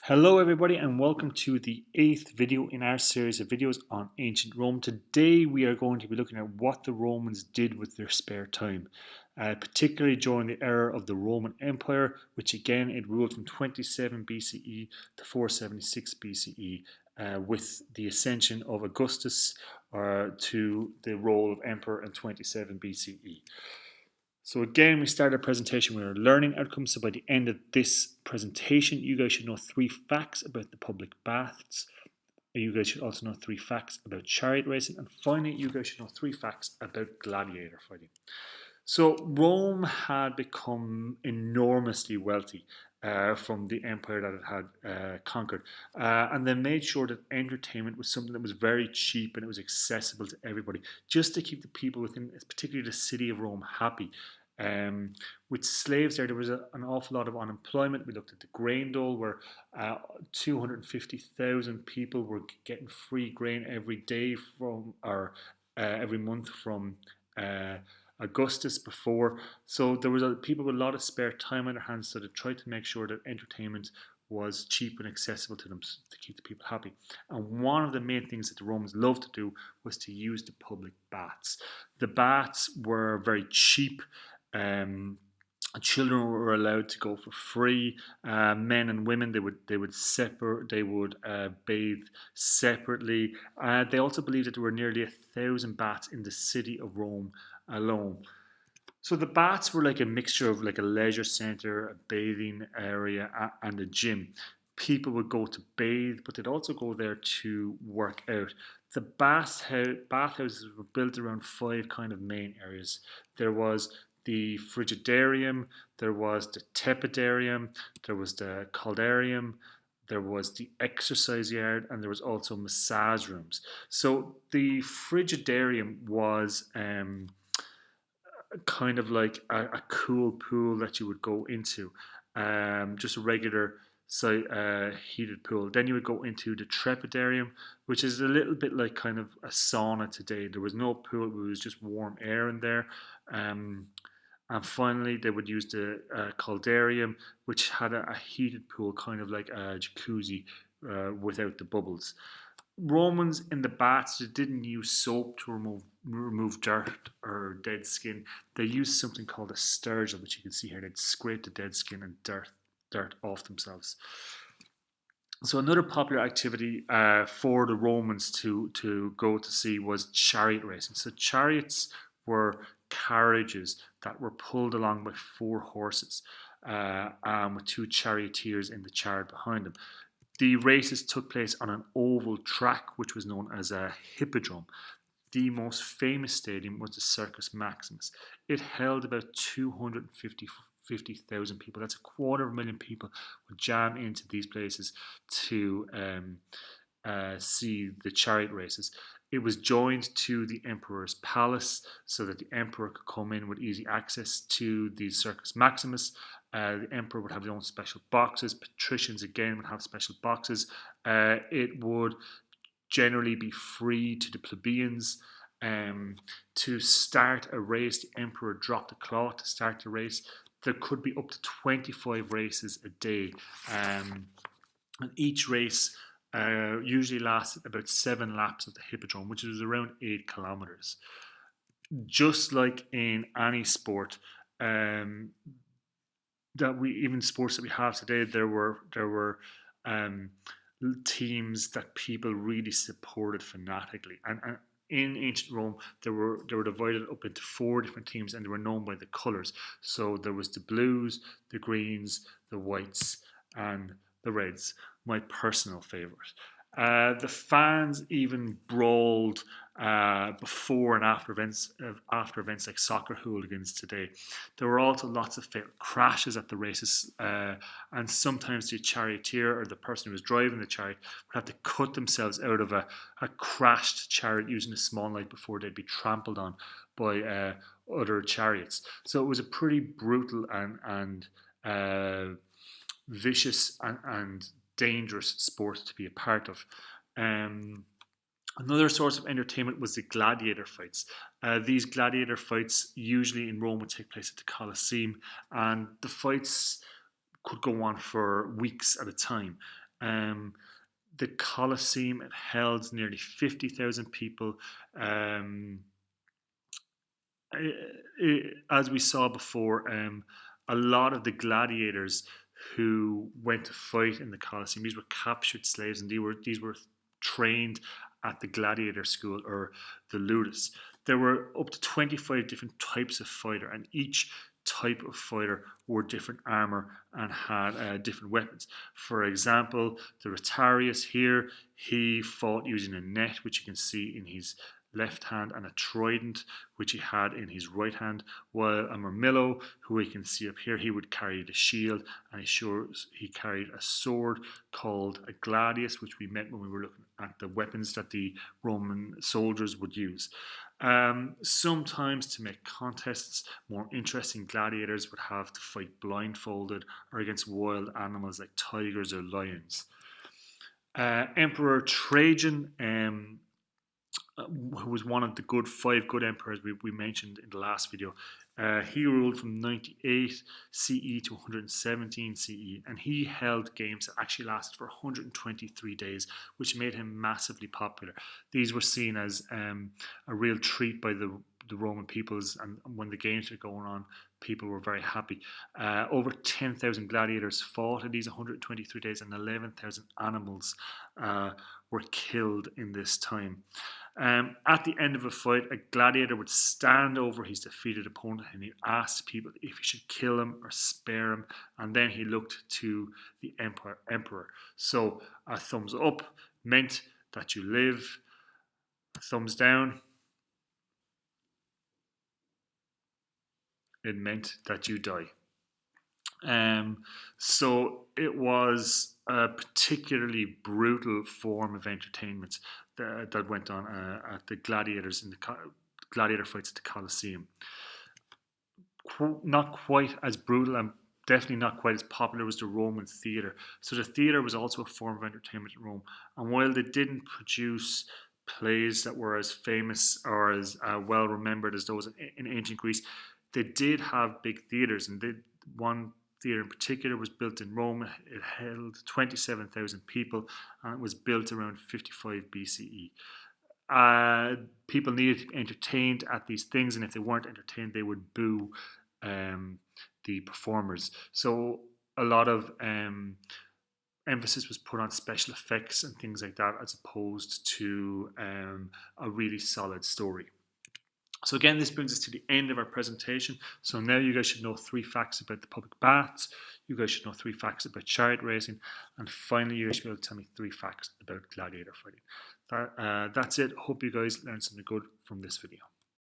Hello everybody and welcome to the 8th video in our series of videos on ancient Rome. Today we are going to be looking at what the Romans did with their spare time, particularly during the era of the Roman Empire, which again it ruled from 27 BCE to 476 BCE with the ascension of Augustus to the role of emperor in 27 BCE. So again, we start our presentation with our learning outcomes. So by the end of this presentation, you guys should know 3 facts about the public baths. You guys should also know 3 facts about chariot racing. And finally, you guys should know 3 facts about gladiator fighting. So Rome had become enormously wealthy from the empire that it had conquered. And they made sure that entertainment was something that was very cheap and it was accessible to everybody, just to keep the people within, particularly the city of Rome, happy. With slaves there was an awful lot of unemployment. We looked at the grain dole where 250,000 people were getting free grain every day from, or every month from Augustus before. So there was people with a lot of spare time on their hands, so they tried to make sure that entertainment was cheap and accessible to them to keep the people happy. And one of the main things that the Romans loved to do was to use the public baths. The baths were very cheap. Children were allowed to go for free. Men and women they would bathe separately. They also believed that there were nearly 1,000 baths in the city of Rome alone. So the baths were like a mixture of like a leisure center, a bathing area, and a gym. People would go to bathe, but they'd also go there to work out. The bathhouses were built around 5 kind of main areas. There was the frigidarium, there was the tepidarium, there was the caldarium, there was the exercise yard, and there was also massage rooms. So the frigidarium was kind of like a cool pool that you would go into, just a regular heated pool. Then you would go into the trepidarium, which is a little bit like kind of a sauna today. There was no pool, it was just warm air in there. And finally, they would use the caldarium, which had a heated pool, kind of like a jacuzzi without the bubbles. Romans in the baths didn't use soap to remove dirt or dead skin. They used something called a Stirgil, which you can see here. They'd scrape the dead skin and dirt off themselves. So another popular activity for the Romans to go to see was chariot racing. So chariots were carriages that were pulled along by 4 horses with 2 charioteers in the chariot behind them. The races took place on an oval track, which was known as a hippodrome. The most famous stadium was the Circus Maximus. It held about 250,000 people. That's 250,000 people would jam into these places to see the chariot races. It was joined to the emperor's palace so that the emperor could come in with easy access to the Circus Maximus. The emperor would have his own special boxes. Patricians again would have special boxes. It would generally be free to the plebeians. To start a race, the emperor dropped a cloth to start the race. There could be up to 25 races a day, and each race usually lasted about 7 laps of the hippodrome, which is around 8 kilometers. Just like in any sport, even sports that we have today, there were teams that people really supported fanatically, and in ancient Rome, they were divided up into 4 different teams, and they were known by the colours. So there was the blues, the greens, the whites, and the reds. My personal favourite. The fans even brawled before and after events like soccer hooligans today. There were also lots of fatal crashes at the races, and sometimes the charioteer or the person who was driving the chariot would have to cut themselves out of a crashed chariot using a small knife before they'd be trampled on by other chariots. So it was a pretty brutal and vicious and dangerous sport to be a part of. Another source of entertainment was the gladiator fights. These gladiator fights usually in Rome would take place at the Colosseum, and the fights could go on for weeks at a time. The Colosseum, it held nearly 50,000 people. As we saw before, a lot of the gladiators who went to fight in the Colosseum, these were captured slaves, and these were trained at the gladiator school, or the Ludus. There were up to 25 different types of fighter, and each type of fighter wore different armor and had different weapons. For example, the Rotarius here, he fought using a net, which you can see in his left hand, and a trident, which he had in his right hand, while a Murmillo, who we can see up here, he would carry the shield, and he carried a sword called a gladius, which we met when we were looking at the weapons that the Roman soldiers would use. Sometimes, to make contests more interesting, gladiators would have to fight blindfolded or against wild animals like tigers or lions. Emperor Trajan, who was one of the five good emperors we mentioned in the last video. He ruled from 98 CE to 117 CE, and he held games that actually lasted for 123 days, which made him massively popular. These were seen as a real treat by the Roman peoples, and when the games were going on, people were very happy. Over 10,000 gladiators fought in these 123 days, and 11,000 animals were killed in this time. At the end of a fight, a gladiator would stand over his defeated opponent, and he asked people if he should kill him or spare him, and then he looked to the emperor. So a thumbs up meant that you live, a thumbs down, it meant that you die. So it was a particularly brutal form of entertainment that went on at the gladiators in the gladiator fights at the Colosseum. Not quite as brutal, and definitely not quite as popular was the Roman theatre. So the theatre was also a form of entertainment in Rome, and while they didn't produce plays that were as famous or as well remembered as those in ancient Greece, they did have big theatres, and one theatre in particular was built in Rome. It held 27,000 people, and it was built around 55 BCE. People needed to be entertained at these things, and if they weren't entertained, they would boo the performers. So a lot of emphasis was put on special effects and things like that, as opposed to a really solid story. So again, this brings us to the end of our presentation. So now you guys should know 3 facts about the public baths. You guys should know 3 facts about chariot racing. And finally, you guys should be able to tell me 3 facts about gladiator fighting. That's it. Hope you guys learned something good from this video.